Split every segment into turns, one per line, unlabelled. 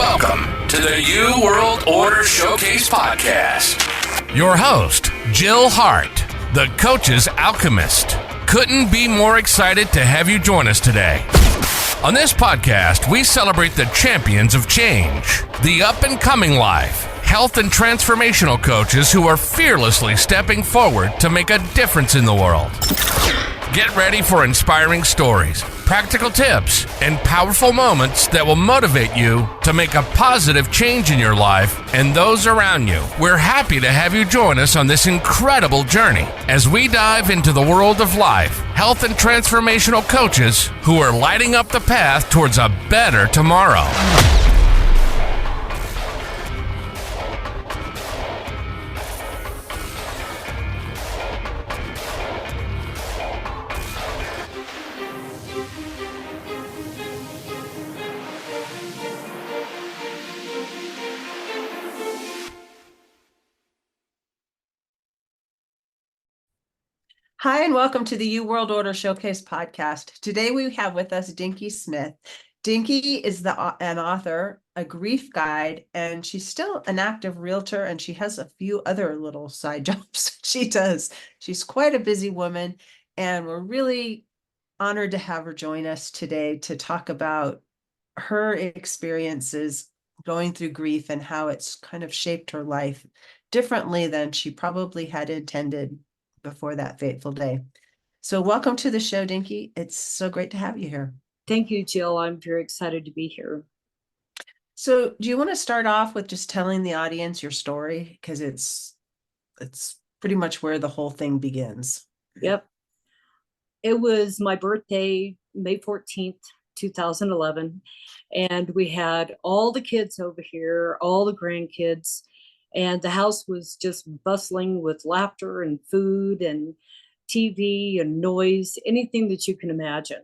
Welcome to the New World Order Showcase Podcast. Your host, Jill Hart, the coach's Alchemist. Couldn't be more excited to have you join us today. On this podcast, we celebrate the champions of change, the up-and-coming life, health and transformational coaches who are fearlessly stepping forward to make a difference in the world. Get ready for inspiring stories, practical tips, and powerful moments that will motivate you to make a positive change in your life and those around you. We're happy to have you join us on this incredible journey as we dive into the world of life, health, and transformational coaches who are lighting up the path towards a better tomorrow.
Hi, and welcome to the New World Order Showcase Podcast. Today we have with us Dinky Smith. Dinky is an author, a grief guide, and she's still an active realtor, and she has a few other little side jobs she does. She's quite a busy woman, and we're really honored to have her join us today to talk about her experiences going through grief and how it's kind of shaped her life differently than she probably had intended before that fateful day. So welcome to the show, Dinky. It's so great to have you here.
Thank you, Jill. I'm very excited to be here.
So do you want to start off with just telling the audience your story? Because it's pretty much where the whole thing begins.
Yep. It was my birthday, May 14th, 2011. And we had all the kids over here, all the grandkids. And the house was just bustling with laughter and food and TV and noise, anything that you can imagine.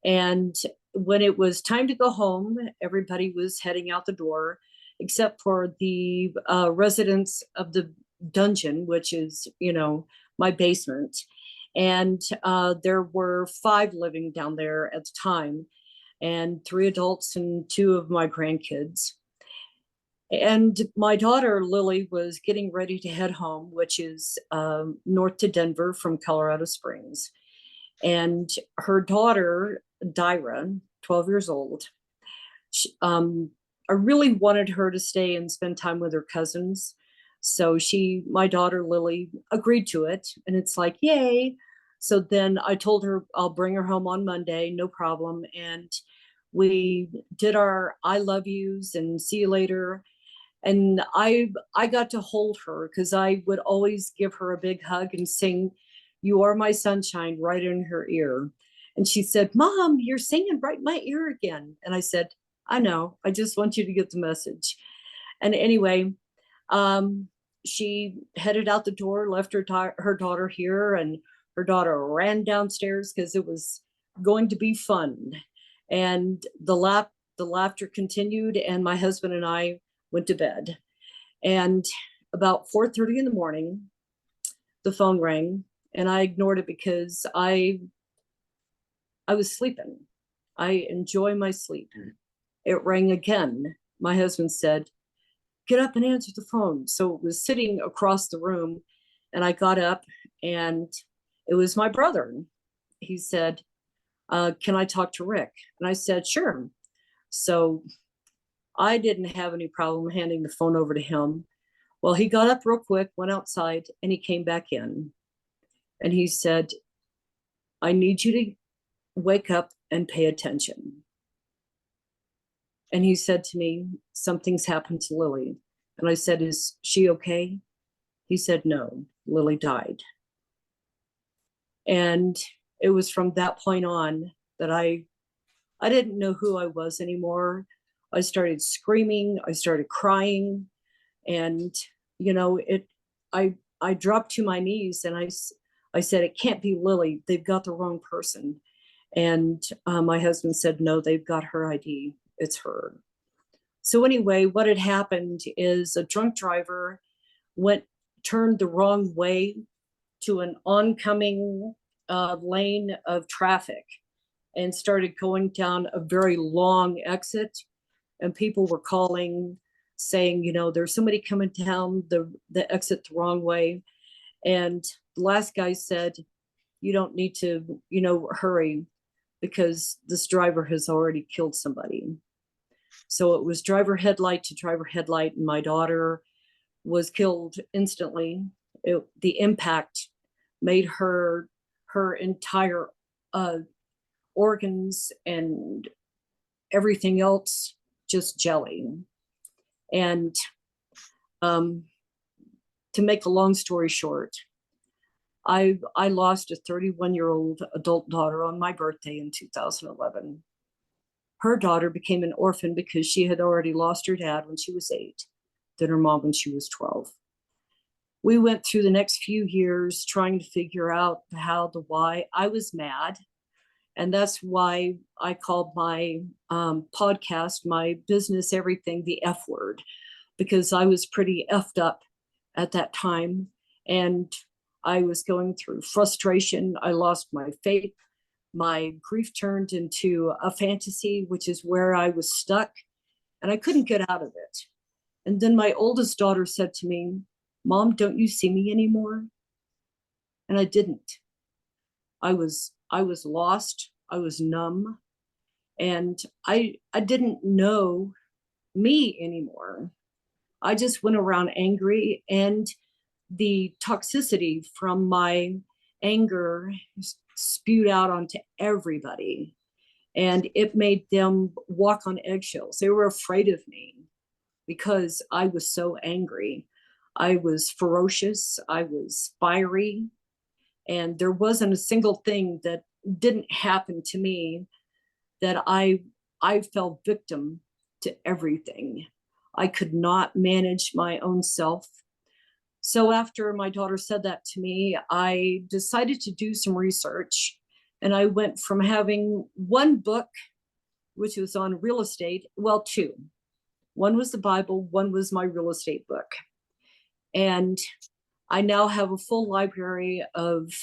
And when it was time to go home, everybody was heading out the door, except for the residents of the dungeon, which is, my basement. And there were 5 living down there at the time, and 3 adults and 2 of my grandkids. And my daughter, Lily, was getting ready to head home, which is north to Denver from Colorado Springs. And her daughter, Dyra, 12 years old, I really wanted her to stay and spend time with her cousins. So my daughter, Lily, agreed to it. And it's like, yay. So then I told her I'll bring her home on Monday, no problem. And we did our I love yous and see you later. And I got to hold her because I would always give her a big hug and sing "You Are My Sunshine" right in her ear. And she said, "Mom, you're singing right in my ear again." And I said, "I know, I just want you to get the message." And anyway, she headed out the door, left her daughter here, and her daughter ran downstairs because it was going to be fun. And the laughter continued, and my husband and I went to bed. And about 4:30 in the morning, the phone rang, and I ignored it because I was sleeping. I enjoy my sleep. It rang again. My husband said, "Get up and answer the phone." So it was sitting across the room, and I got up, and it was my brother. He said, "Can I talk to Rick?" And I said, "Sure." So I didn't have any problem handing the phone over to him. Well, he got up real quick, went outside, and he came back in. And he said, "I need you to wake up and pay attention." And he said to me, "Something's happened to Lily." And I said, "Is she okay?" He said, "No, Lily died." And it was from that point on that I didn't know who I was anymore. I started screaming, I started crying, and I dropped to my knees, and I said, "It can't be Lily. They've got the wrong person." And my husband said, "No, they've got her ID. It's her." So anyway, what had happened is a drunk driver turned the wrong way to an oncoming lane of traffic and started going down a very long exit. and people were calling saying, there's somebody coming down the exit the wrong way. And the last guy said, you don't need to, hurry, because this driver has already killed somebody. So it was driver headlight to driver headlight, and my daughter was killed instantly. The impact made her entire organs and everything else just jelly. And to make a long story short, I lost a 31-year-old adult daughter on my birthday in 2011. Her daughter became an orphan because she had already lost her dad when she was 8, then her mom when she was 12. We went through the next few years trying to figure out the how, the why. I was mad. And that's why I called my podcast, my business, everything, the F word, because I was pretty effed up at that time. And I was going through frustration. I lost my faith. My grief turned into a fantasy, which is where I was stuck, and I couldn't get out of it. And then my oldest daughter said to me, Mom, don't you see me anymore? And I didn't. I was lost. I was numb. And I didn't know me anymore. I just went around angry, and the toxicity from my anger spewed out onto everybody, and it made them walk on eggshells. They were afraid of me because I was so angry. I was ferocious. I was fiery, and there wasn't a single thing that didn't happen to me that I fell victim to everything. I could not manage my own self. So after my daughter said that to me, I decided to do some research, and I went from having one book, which was on real estate, well, 2. One was the Bible, one was my real estate book. And I now have a full library of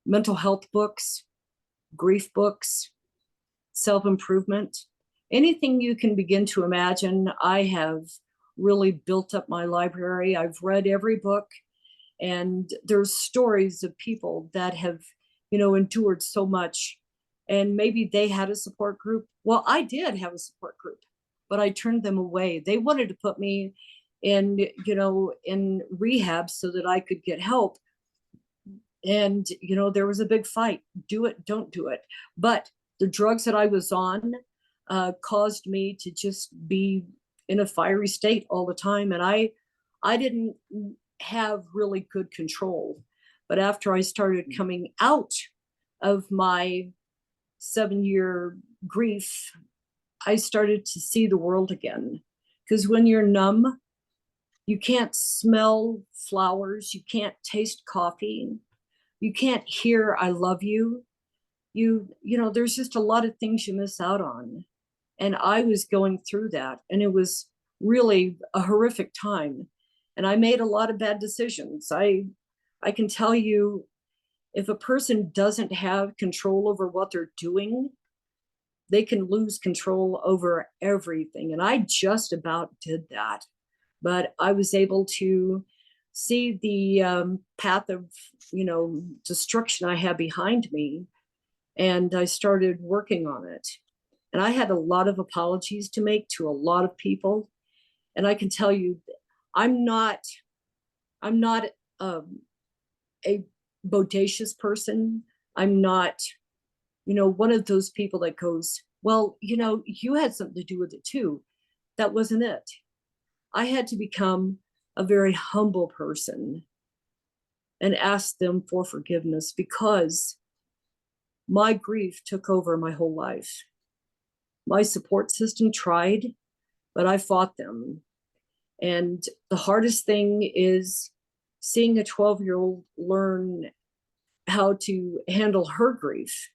mental health books, grief books, self-improvement, anything you can begin to imagine. I have really built up my library. I've read every book, and there's stories of people that have, endured so much, and maybe they had a support group. Well, I did have a support group, but I turned them away. They wanted to put me in, in rehab so that I could get help. And, there was a big fight. Do it, don't do it. But the drugs that I was on caused me to just be in a fiery state all the time. And I didn't have really good control. But after I started coming out of my 7-year grief, I started to see the world again. Because when you're numb, you can't smell flowers, you can't taste coffee, you can't hear I love you. There's just a lot of things you miss out on. And I was going through that, and it was really a horrific time. And I made a lot of bad decisions. I can tell you, if a person doesn't have control over what they're doing, they can lose control over everything. And I just about did that. But I was able to see the path of, destruction I had behind me. And I started working on it. And I had a lot of apologies to make to a lot of people. And I can tell you, I'm not a bodacious person. I'm not, one of those people that goes, well, you had something to do with it too. That wasn't it. I had to become a very humble person and ask them for forgiveness, because my grief took over my whole life. My support system tried, but I fought them. And the hardest thing is seeing a 12-year-old learn how to handle her grief.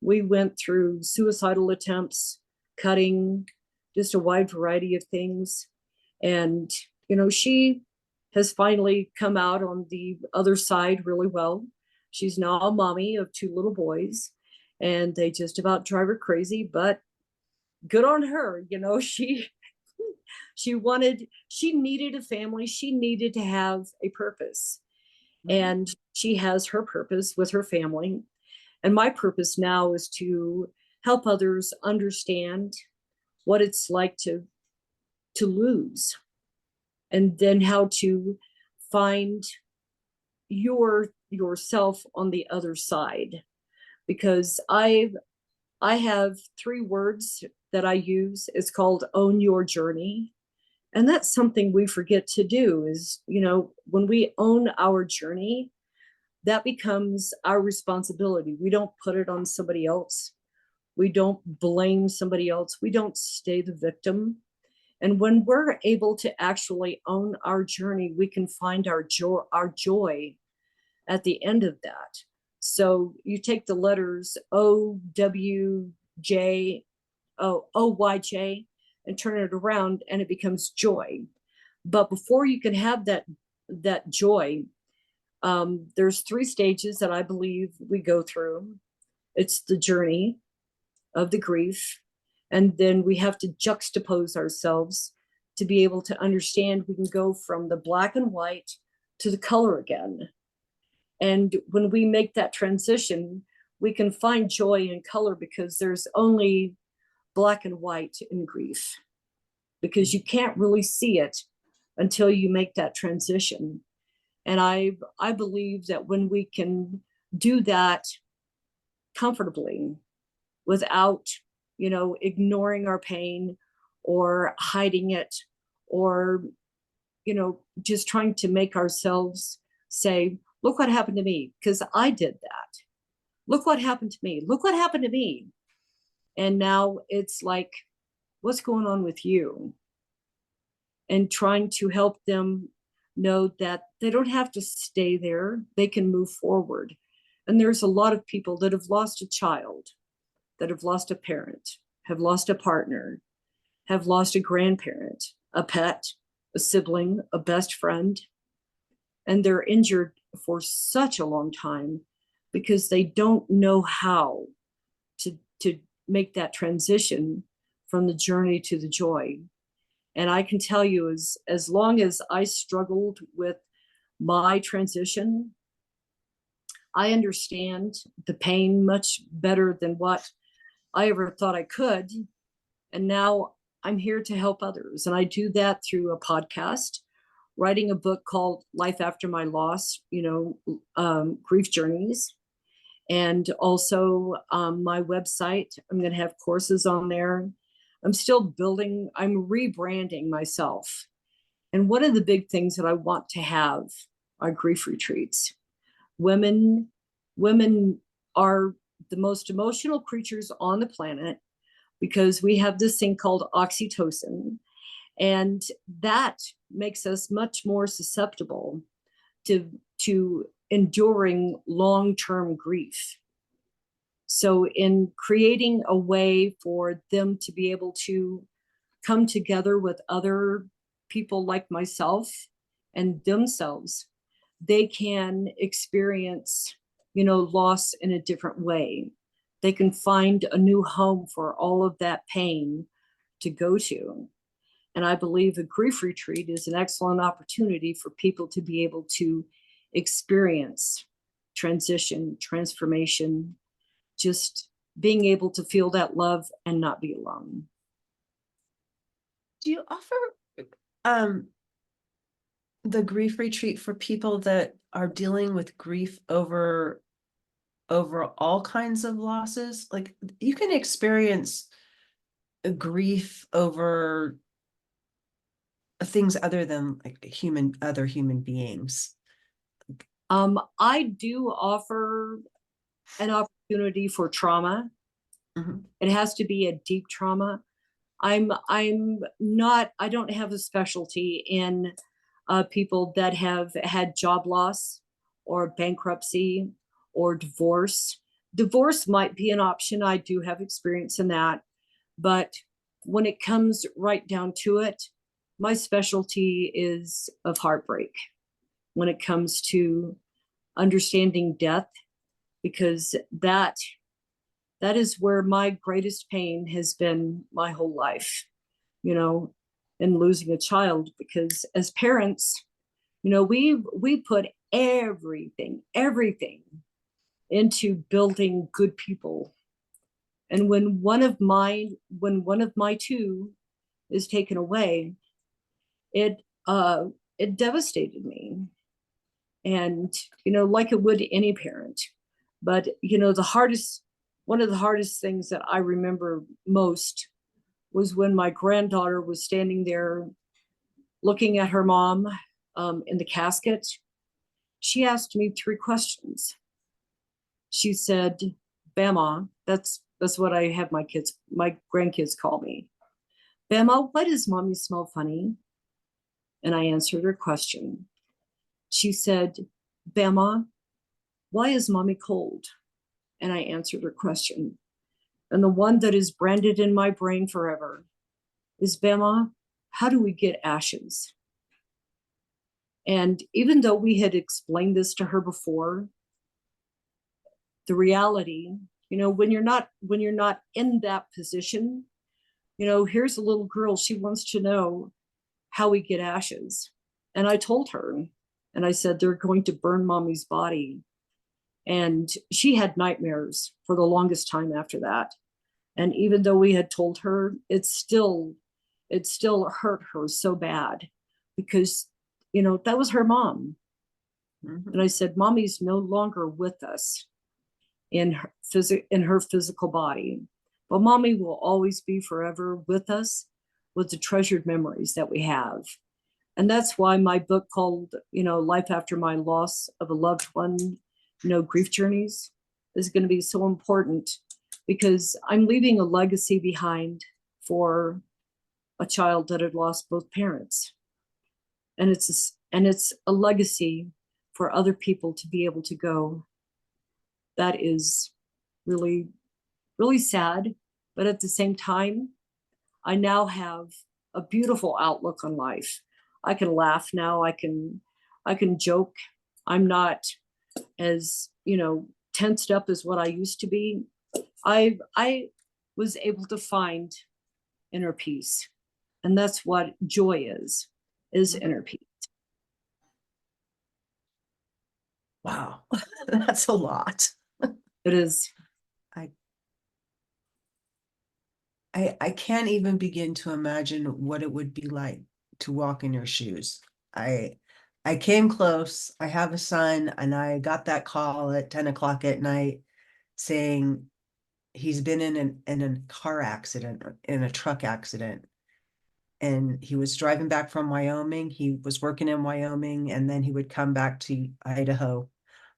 We went through suicidal attempts, cutting, just a wide variety of things. And, she has finally come out on the other side really well. She's now a mommy of 2 little boys, and they just about drive her crazy, but good on her. She needed a family. She needed to have a purpose. And she has her purpose with her family. And my purpose now is to help others understand what it's like to lose, and then how to find yourself on the other side. Because I have 3 words that I use. It's called own your journey. And that's something we forget to do is, when we own our journey, that becomes our responsibility. We don't put it on somebody else. We don't blame somebody else. We don't stay the victim. And when we're able to actually own our journey, we can find our joy at the end of that. So you take the letters OYJ and turn it around, and it becomes joy. But before you can have that joy, there's 3 stages that I believe we go through. It's the journey of the grief, and then we have to juxtapose ourselves to be able to understand we can go from the black and white to the color again. And when we make that transition, we can find joy in color, because there's only black and white in grief, because you can't really see it until you make that transition. And I believe that when we can do that comfortably, without, ignoring our pain or hiding it, or, just trying to make ourselves say, look what happened to me, because I did that. Look what happened to me. Look what happened to me. And now it's like, what's going on with you? And trying to help them know that they don't have to stay there. They can move forward. And there's a lot of people that have lost a child, that have lost a parent, have lost a partner, have lost a grandparent, a pet, a sibling, a best friend. And they're injured for such a long time because they don't know how to make that transition from the journey to the joy. And I can tell you, as long as I struggled with my transition, I understand the pain much better than what I ever thought I could. And now I'm here to help others. And I do that through a podcast, writing a book called Life After My Loss, Grief Journeys. And also my website, I'm going to have courses on there. I'm still building, I'm rebranding myself. And one of the big things that I want to have are grief retreats. Women are the most emotional creatures on the planet, because we have this thing called oxytocin, and that makes us much more susceptible to enduring long-term grief. So in creating a way for them to be able to come together with other people like myself and themselves, they can experience, loss in a different way. They can find a new home for all of that pain to go to. And I believe a grief retreat is an excellent opportunity for people to be able to experience transition, transformation, just being able to feel that love and not be alone.
Do you offer the grief retreat for people that are dealing with grief over all kinds of losses? Like, you can experience grief over things other than like other human beings.
I do offer an opportunity for trauma.
Mm-hmm.
It has to be a deep trauma. I don't have a specialty in people that have had job loss or bankruptcy or divorce. Divorce might be an option. I do have experience in that. But when it comes right down to it, my specialty is of heartbreak when it comes to understanding death, because that that is where my greatest pain has been my whole life, you know, in losing a child, because as parents, you know, we put everything into building good people. And when one of my two is taken away, it it devastated me. And you know, like it would any parent. But you know, one of the hardest things that I remember most was when my granddaughter was standing there looking at her mom in the casket. She asked me three questions. She said, "Bama," that's what I have my grandkids call me. "Bama, why does mommy smell funny?" And I answered her question. She said, "Bama, why is mommy cold?" And I answered her question. And the one that is branded in my brain forever is, "Bama, how do we get ashes?" And even though we had explained this to her before, the reality, you know, when you're not in that position, you know, here's a little girl, she wants to know how we get ashes. And I told her, and I said, "They're going to burn mommy's body." And she had nightmares for the longest time after that. And even though we had told her, it still hurt her so bad, because, you know, that was her mom. And I said, "Mommy's no longer with us in her physical body, but mommy will always be forever with us with the treasured memories that we have." And that's why my book called, you know, Life After My Loss of a Loved One, you know, Grief Journeys, is going to be so important, because I'm leaving a legacy behind for a child that had lost both parents. And it's a legacy for other people to be able to go. That is really, really sad. But at the same time, I now have a beautiful outlook on life. I can laugh now. I can joke. I'm not as, you know, tensed up as what I used to be. I was able to find inner peace. And that's what joy is inner peace.
Wow, that's a lot.
It is.
I can't even begin to imagine what it would be like to walk in your shoes. I came close. I have a son, and I got that call at 10 o'clock at night saying he's been in a car accident, in a truck accident. And he was driving back from Wyoming. He was working in Wyoming, and then he would come back to Idaho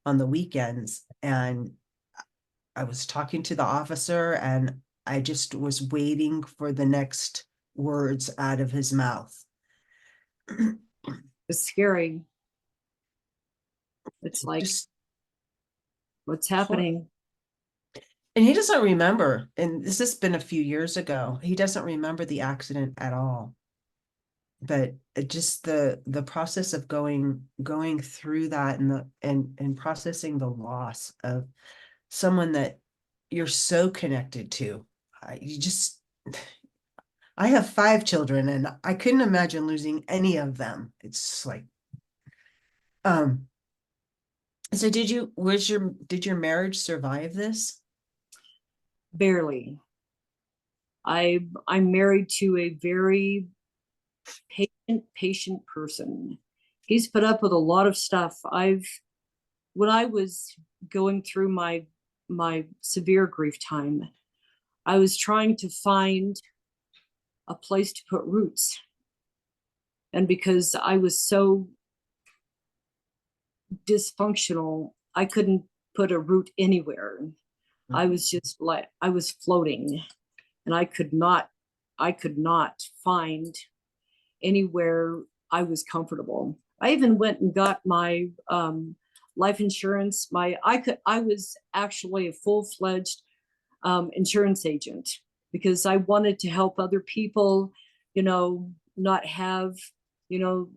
on the weekends. And I was talking to the officer, and I just was waiting for the next words out of his mouth.
It's scary. It's like,
Just,
what's happening?
and he doesn't remember, and this has been a few years ago. He doesn't remember the accident at all. But just the process of going through that, and processing the loss of someone that you're so connected to. I have 5 children, and I couldn't imagine losing any of them. It's like, so did your marriage survive this?
Barely. I'm married to a very patient person. He's put up with a lot of stuff. When I was going through my severe grief time, I was trying to find a place to put roots. And because I was so dysfunctional, I couldn't put a root anywhere. Mm-hmm. I was just like, I was floating, and I could not find anywhere I was comfortable. I even went and got my life insurance. I was actually a full-fledged insurance agent, because I wanted to help other people, you know, not have, you know,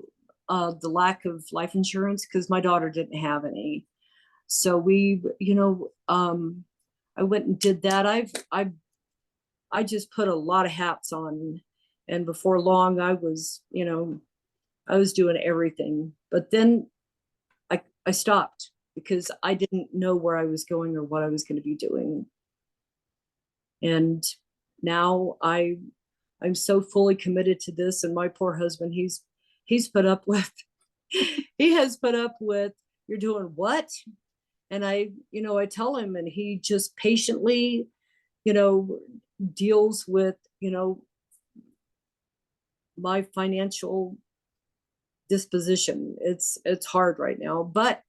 the lack of life insurance, because my daughter didn't have any. So we, you know, I went and did that. I just put a lot of hats on, and before long I was, I was doing everything. But then I stopped because I didn't know where I was going or what I was going to be doing. And now I'm so fully committed to this. And my poor husband, he's put up with he has put up with, you're doing what? And I tell him, and he just patiently, deals with, my financial disposition. It's hard right now, but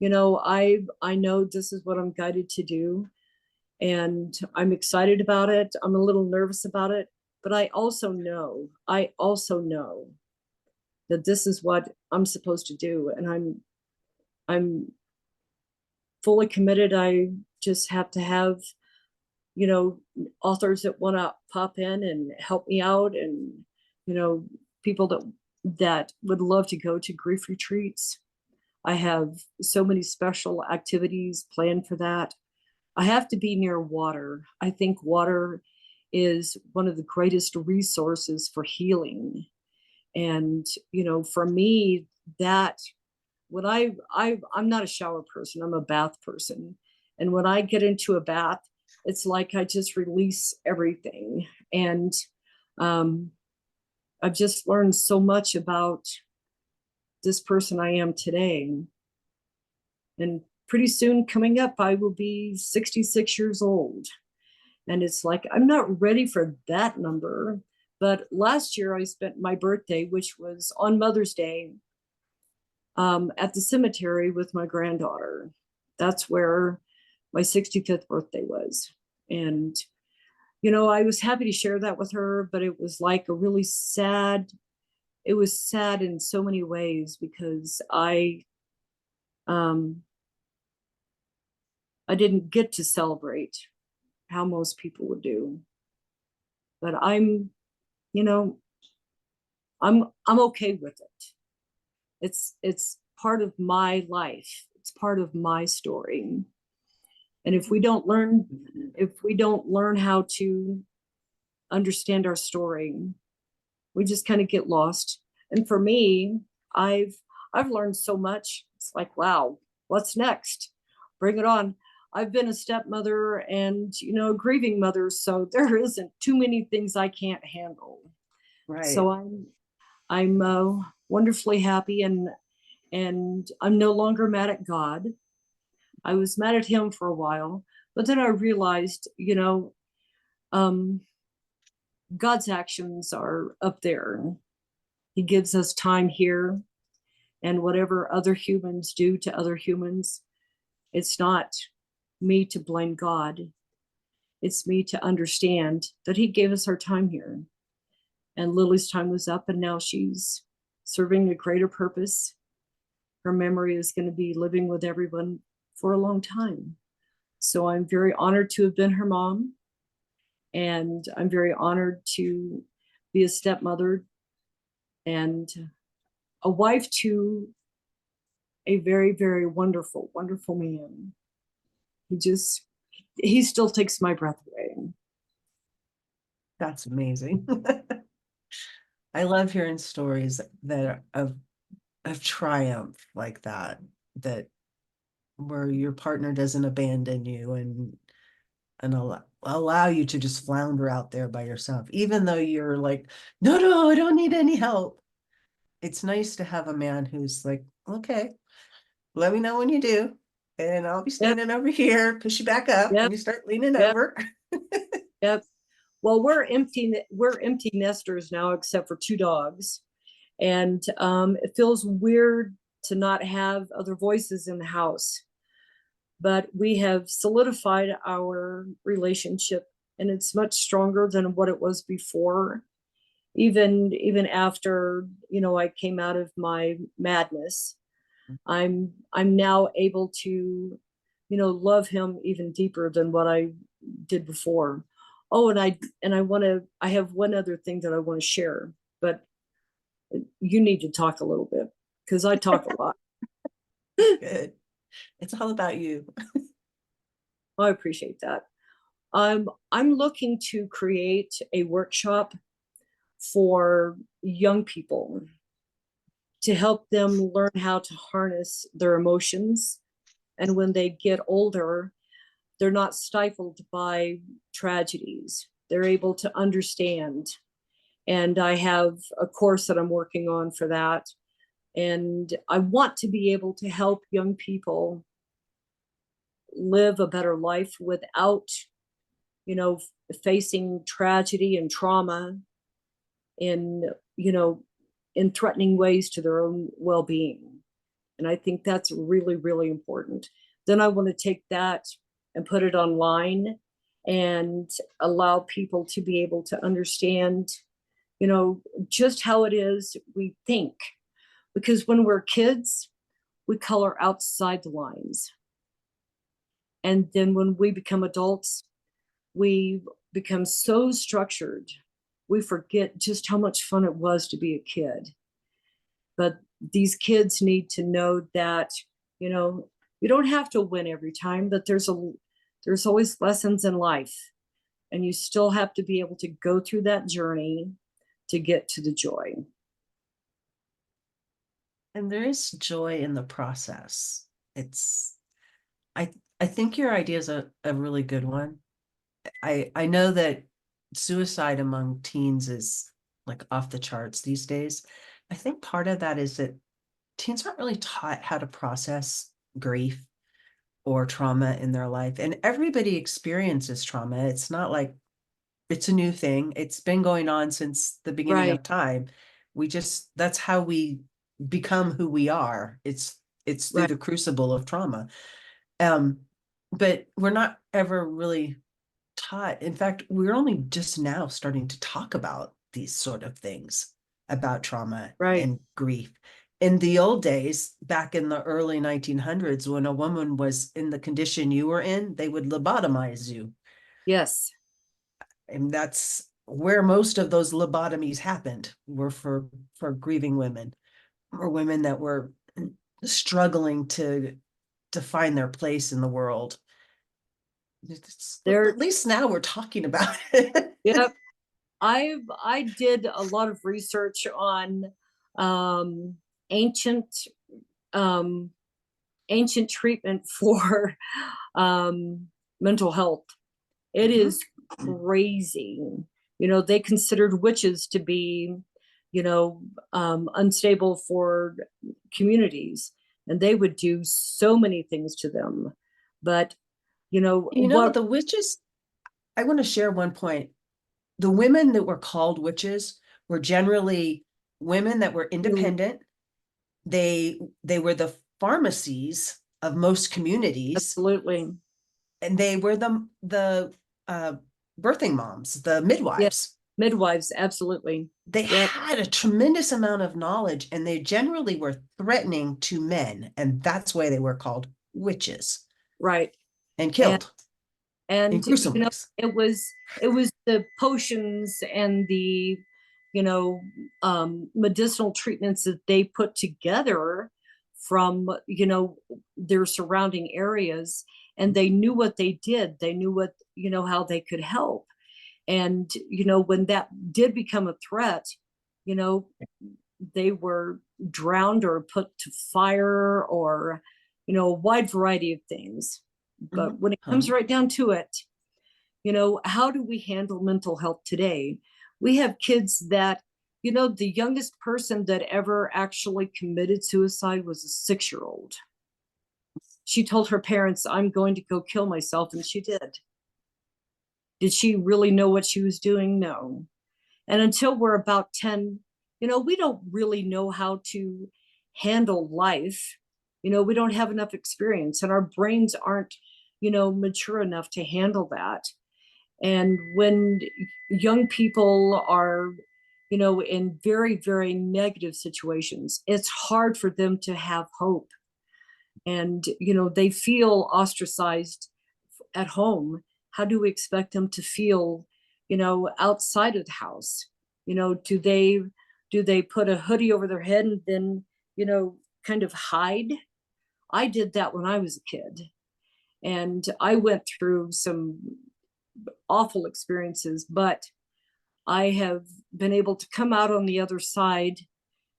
I know this is what I'm guided to do, and I'm excited about it. I'm a little nervous about it, but I also know that this is what I'm supposed to do, and I'm fully committed. I just have to have, authors that want to pop in and help me out, and people that would love to go to grief retreats. I have so many special activities planned for that. I have to be near water. I think water is one of the greatest resources for healing. And, for me, that when I'm not a shower person, I'm a bath person. And when I get into a bath, it's like I just release everything. And I've just learned so much about this person I am today. And pretty soon coming up, I will be 66 years old. And it's like, I'm not ready for that number. But last year I spent my birthday, which was on Mother's Day, at the cemetery with my granddaughter. That's where my 65th birthday was. And, I was happy to share that with her, but it was like a really sad, it was sad in so many ways, because I didn't get to celebrate how most people would do. But I'm okay with it. It's part of my life. It's part of my story. And if we don't learn how to understand our story, we just kind of get lost. And for me, I've learned so much. It's like, wow, what's next? Bring it on. I've been a stepmother and, a grieving mother, so there isn't too many things I can't handle.
Right.
So I'm wonderfully happy, and I'm no longer mad at God. I was mad at him for a while, but then I realized, God's actions are up there. He gives us time here, and whatever other humans do to other humans, it's not me to blame God. It's me to understand that he gave us our time here. And Lily's time was up, and now she's serving a greater purpose. Her memory is going to be living with everyone for a long time. So I'm very honored to have been her mom. And I'm very honored to be a stepmother and a wife to a very, very wonderful, wonderful man. He still takes my breath away.
That's amazing. I love hearing stories that are of triumph like that where your partner doesn't abandon you and allow you to just flounder out there by yourself, even though you're like, no, I don't need any help. It's nice to have a man who's like, okay, let me know when you do, and I'll be standing over here, push you back up when you start leaning over.
Yep. Well, we're empty nesters now, except for 2 dogs. And it feels weird to not have other voices in the house. But we have solidified our relationship, and it's much stronger than what it was before. Even after, I came out of my madness, I'm now able to, love him even deeper than what I did before. Oh, and I have one other thing that I want to share, but you need to talk a little bit because I talk a lot.
Good. It's all about you.
I appreciate that. I'm looking to create a workshop for young people to help them learn how to harness their emotions. And when they get older, they're not stifled by tragedies. They're able to understand. And I have a course that I'm working on for that. And I want to be able to help young people live a better life without, facing tragedy and trauma in, you know, in threatening ways to their own well-being. And I think that's really, really important. Then I want to take that and put it online and allow people to be able to understand, just how it is we think. Because when we're kids, we color outside the lines. And then when we become adults, we become so structured, we forget just how much fun it was to be a kid. But these kids need to know that, you don't have to win every time, but there's always lessons in life. And you still have to be able to go through that journey to get to the joy.
And there is joy in the process. I think your idea is a really good one. I know that suicide among teens is like off the charts these days. I think part of that is that teens aren't really taught how to process grief or trauma in their life. And everybody experiences trauma. It's not like it's a new thing. It's been going on since the beginning
Right,
of time. That's how we become who we are. It's through
right,
the crucible of trauma. Um, but we're not ever really taught. In fact, we're only just now starting to talk about these sort of things about trauma
right.
and grief. In the old days, back in the early 1900s, when a woman was in the condition you were in, they would lobotomize you.
Yes.
And that's where most of those lobotomies happened, were for grieving women, or women that were struggling to find their place in the world.
There,
At least now we're talking about it.
yep. I did a lot of research on um, ancient um, ancient treatment for mental health. It
Mhm.
is crazy. They considered witches to be, unstable for communities, and they would do so many things to them. But what?
The witches, I want to share one point. The women that were called witches were generally women that were independent. They were the pharmacies of most communities,
Absolutely.
and they were the uh, birthing moms, the
Yeah.
midwives.
Midwives, absolutely.
They
Yep.
had a tremendous amount of knowledge, and they generally were threatening to men, and that's why they were called witches
Right.
and
And
killed in
and
gruesome ways.
it was the potions and the medicinal treatments that they put together from their surrounding areas, and they knew what they did. They knew what how they could help. And when that did become a threat, you know they were drowned or put to fire, or a wide variety of things. But when it comes
Mhm.
right down to it, how do we handle mental health today? We have kids that, the youngest person that ever actually committed suicide was a 6-year-old. She told her parents, I'm going to go kill myself, and she did. Did she really know what she was doing? No. And until we're about 10, we don't really know how to handle life. We don't have enough experience, and our brains aren't, mature enough to handle that. And when young people are, in very, very negative situations, it's hard for them to have hope. And, they feel ostracized at home. How do we expect them to feel, outside of the house? Do they put a hoodie over their head and then, kind of hide? I did that when I was a kid. And I went through some awful experiences, but I have been able to come out on the other side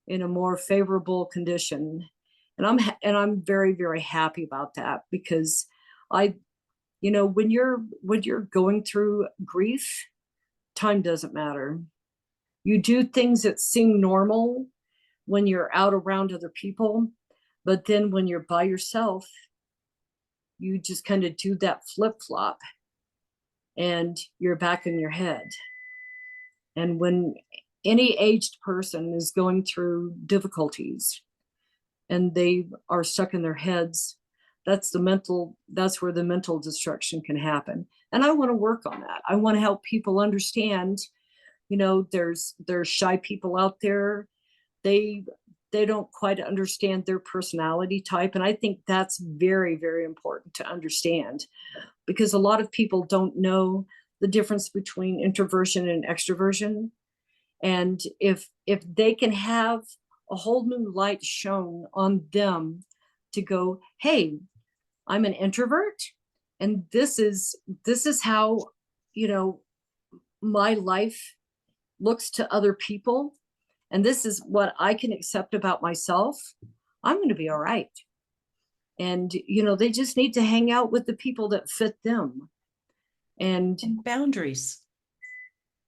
in a more favorable condition. And I'm very, very happy about that, because when you're going through grief, time doesn't matter. You do things that seem normal when you're out around other people, but then when you're by yourself, you just kind of do that flip-flop and you're back in your head. And when any aged person is going through difficulties and they are stuck in their heads, that's where the mental destruction can happen. And I want to work on that. I want to help people understand, there's shy people out there. They don't quite understand their personality type. And I think that's very, very important to understand, because a lot of people don't know the difference between introversion and extroversion. And if they can have a whole new light shown on them to go, hey, I'm an introvert, and this is how, my life looks to other people, and this is what I can accept about myself, I'm going to be all right. And they just need to hang out with the people that fit them. And
boundaries.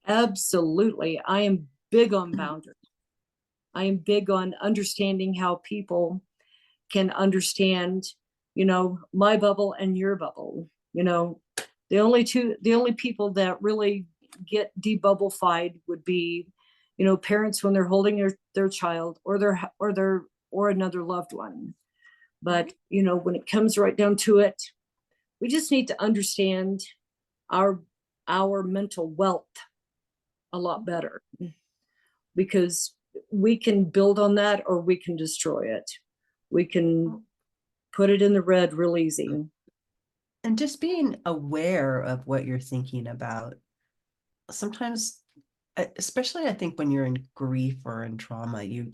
Absolutely. I am big on boundaries. I am big on understanding how people can understand, my bubble and your bubble. The only people that really get debubblified would be, parents when they're holding their child or another loved one. But, when it comes right down to it, we just need to understand our mental wealth a lot better, because we can build on that or we can destroy it. We can put it in the red real easy.
And just being aware of what you're thinking about. Sometimes, especially I think when you're in grief or in trauma, you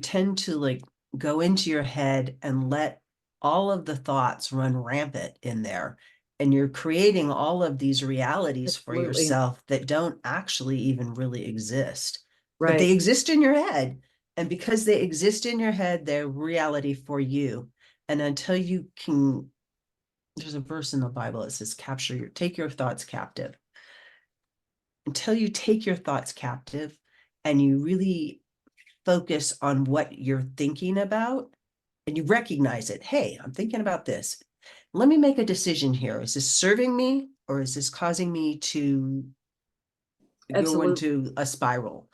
tend to go into your head and let all of the thoughts run rampant in there. And you're creating all of these realities for yourself that don't actually even really exist. Right. But they exist in your head. And because they exist in your head, they're reality for you. And until you can, there's a verse in the Bible that says, take your thoughts captive. Until you take your thoughts captive and you really focus on what you're thinking about and you recognize it. Hey, I'm thinking about this. Let me make a decision here. Is this serving me or is this causing me to go into a spiral?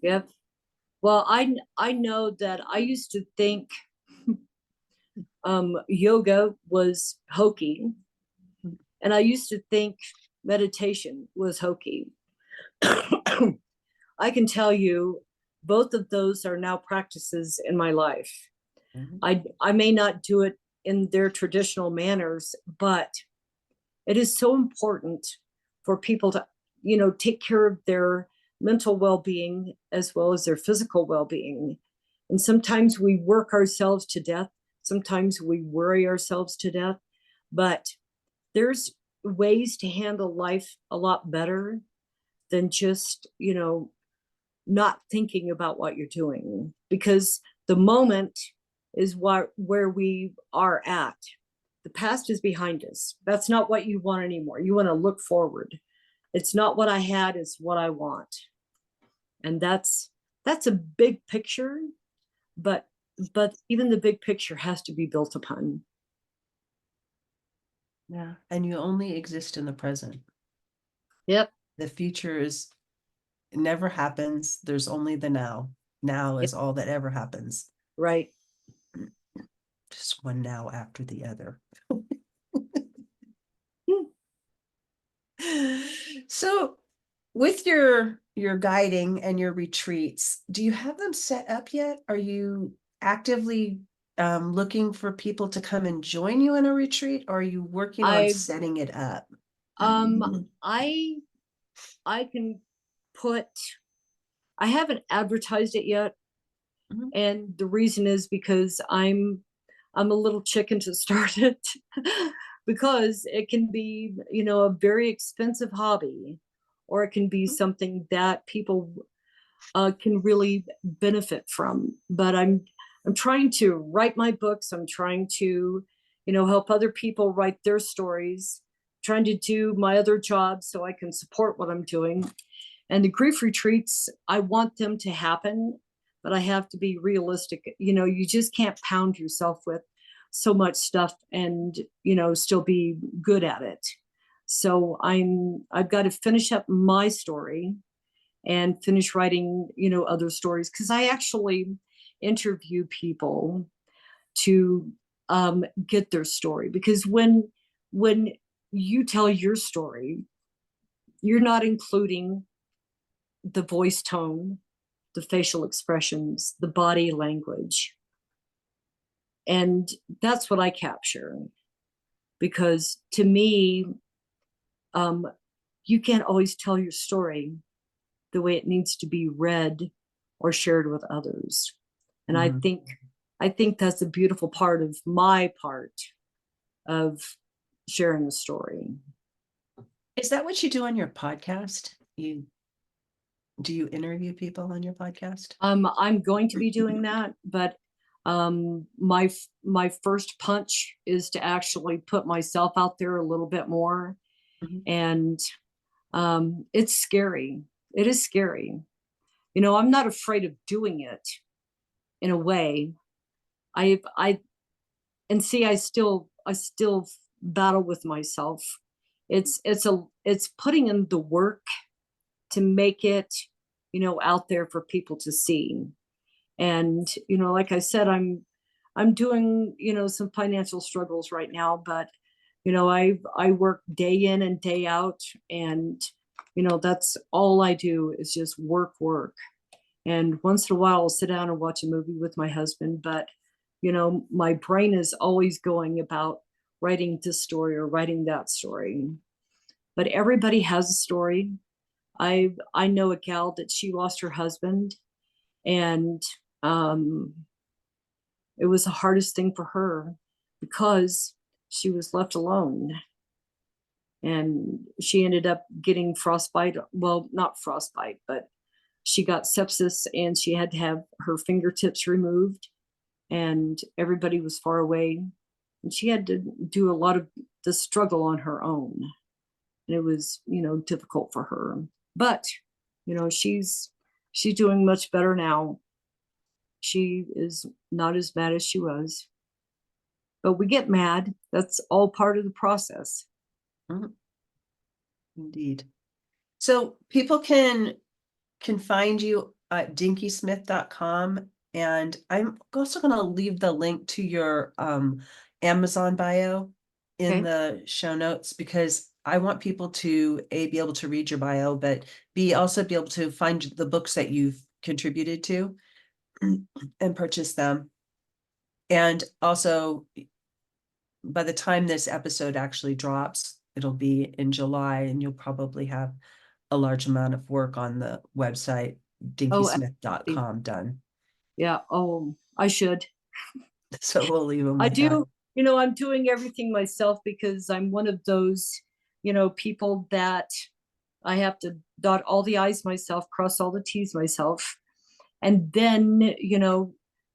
Yep. Well, I know that I used to think yoga was hokey, and I used to think meditation was hokey. I can tell you both of those are now practices in my life. Mm-hmm. I may not do it in their traditional manners, but it is so important for people to, take care of their mental well-being as well as their physical well-being. And sometimes we work ourselves to death. Sometimes we worry ourselves to death, but there's ways to handle life a lot better than just, not thinking about what you're doing, because the moment is where we are at. The past is behind us. That's not what you want anymore. You want to look forward. It's not what I had, it's what I want. And that's a big picture, but even the big picture has to be built upon.
Yeah. And you only exist in the present.
Yep.
The future never happens. There's only the now. Now is all that ever happens.
Right.
Just one now after the other. So with your guiding and your retreats, do you have them set up yet? Are you actively looking for people to come and join you in a retreat, or are you working on setting it up?
I can I haven't advertised it yet. Mm-hmm. And the reason is because I'm a little chicken to start it. because it can be, a very expensive hobby, or it can be something that people can really benefit from. But I'm trying to write my books. I'm trying to, help other people write their stories, trying to do my other jobs so I can support what I'm doing. And the grief retreats, I want them to happen, but I have to be realistic. You just can't pound yourself with so much stuff and, still be good at it. So I've got to finish up my story and finish writing, other stories, because I actually interview people to get their story. Because when you tell your story, you're not including the voice tone, the facial expressions, the body language. And that's what I capture. Because to me, you can't always tell your story the way it needs to be read or shared with others. And I think that's a beautiful part of my part of sharing a story.
Is that what you do on your podcast? Do you interview people on your podcast?
I'm going to be doing that, but my first punch is to actually put myself out there a little bit more. And it's scary. It is scary. I'm not afraid of doing it in a way. I still battle with myself. It's putting in the work to make it, out there for people to see. And, like I said, I'm doing, some financial struggles right now, but, I work day in and day out, and, that's all I do is just work. And once in a while I'll sit down and watch a movie with my husband, but, my brain is always going about writing this story or writing that story. But everybody has a story. I know a gal that she lost her husband, and it was the hardest thing for her because she was left alone. And she ended up getting frostbite. Well, not frostbite, but she got sepsis, and she had to have her fingertips removed, and everybody was far away. And she had to do a lot of the struggle on her own. And it was, difficult for her. But, she's doing much better now. She is not as mad as she was. But we get mad. That's all part of the process.
Indeed. So people can find you at dinkysmith.com. And I'm also going to leave the link to your Amazon bio in the show notes, because I want people to be able to read your bio, but also be able to find the books that you've contributed to and purchase them. And also, by the time this episode actually drops, it'll be in July, and you'll probably have a large amount of work on the website, dinkysmith.com, done.
Yeah. Oh, I should.
So we'll leave them.
I do. I'm doing everything myself because I'm one of those, people that I have to dot all the I's myself, cross all the T's myself. And then,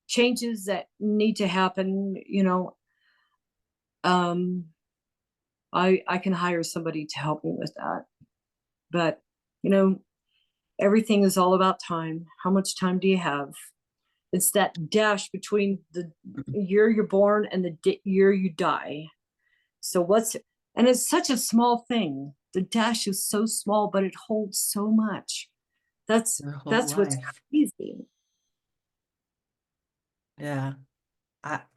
changes that need to happen, I can hire somebody to help me with that. But, everything is all about time. How much time do you have? It's that dash between the year you're born and the year you die. So and it's such a small thing. The dash is so small, but it holds so much. That's what's crazy.
Yeah.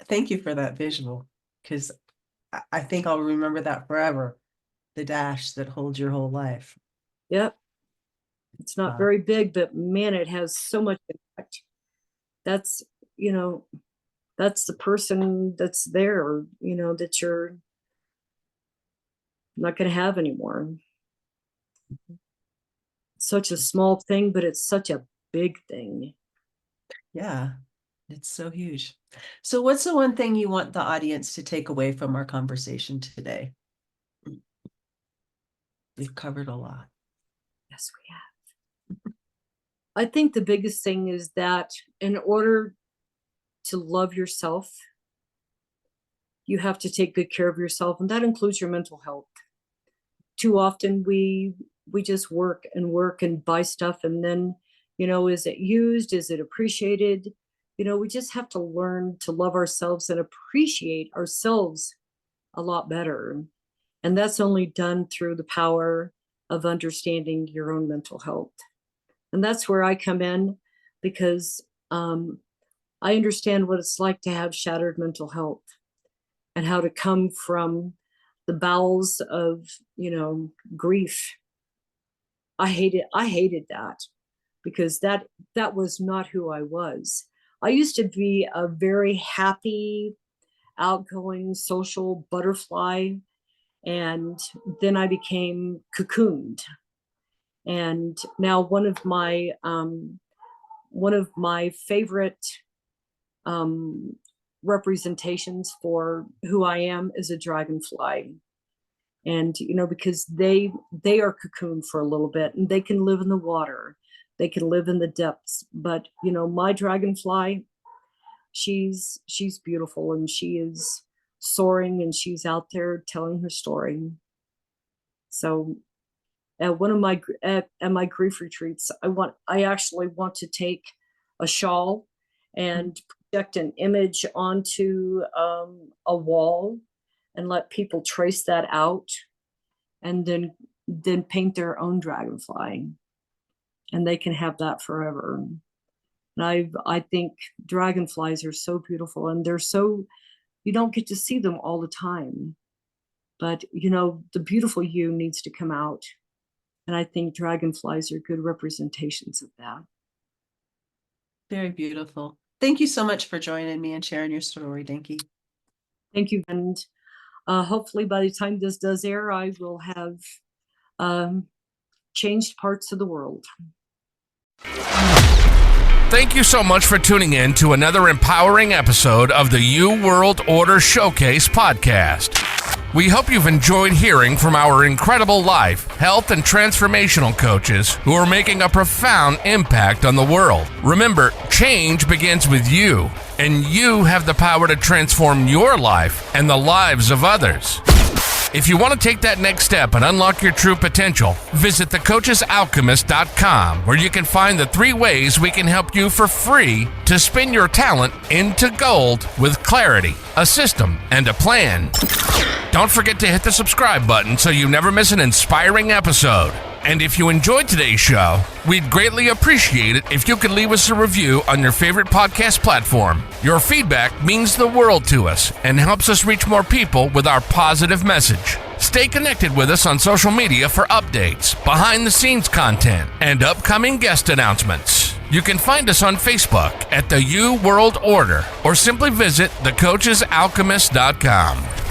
Thank you for that visual, because I think I'll remember that forever. The dash that holds your whole life.
Yep. It's not very big, but man, it has so much impact. That's, that's the person that's there, that you're not going to have anymore. Such a small thing, but it's such a big thing.
Yeah. It's so huge. So what's the one thing you want the audience to take away from our conversation today? We've covered a lot.
Yes, we have. I think the biggest thing is that in order to love yourself, you have to take good care of yourself, and that includes your mental health. Too often we just work and buy stuff, and then, is it used? Is it appreciated? We just have to learn to love ourselves and appreciate ourselves a lot better. And that's only done through the power of understanding your own mental health. And that's where I come in, because I understand what it's like to have shattered mental health and how to come from the bowels of, grief. I hated that, because that was not who I was. I used to be a very happy, outgoing, social butterfly, and then I became cocooned. And now one of my favorite representations for who I am is a dragonfly. And because they are cocooned for a little bit, and they can live in the water, they can live in the depths. But my dragonfly, she's beautiful, and she is soaring, and she's out there telling her story. So at one of my at my grief retreats, I actually want to take a shawl and project an image onto a wall and let people trace that out, and then paint their own dragonfly, and they can have that forever. And I think dragonflies are so beautiful, and you don't get to see them all the time, but the beautiful you needs to come out. And I think dragonflies are good representations of that.
Very beautiful. Thank you so much for joining me and sharing your story, Dinky.
Thank you. And hopefully by the time this does air, I will have changed parts of the world.
Thank you so much for tuning in to another empowering episode of the You World Order Showcase podcast. We hope you've enjoyed hearing from our incredible life, health, and transformational coaches who are making a profound impact on the world. Remember, change begins with you, and you have the power to transform your life and the lives of others. If you want to take that next step and unlock your true potential, visit thecoachesalchemist.com, where you can find the 3 ways we can help you for free to spin your talent into gold with clarity, a system, and a plan. Don't forget to hit the subscribe button so you never miss an inspiring episode. And if you enjoyed today's show, we'd greatly appreciate it if you could leave us a review on your favorite podcast platform. Your feedback means the world to us and helps us reach more people with our positive message. Stay connected with us on social media for updates, behind-the-scenes content, and upcoming guest announcements. You can find us on Facebook at the You World Order, or simply visit thecoachesalchemist.com.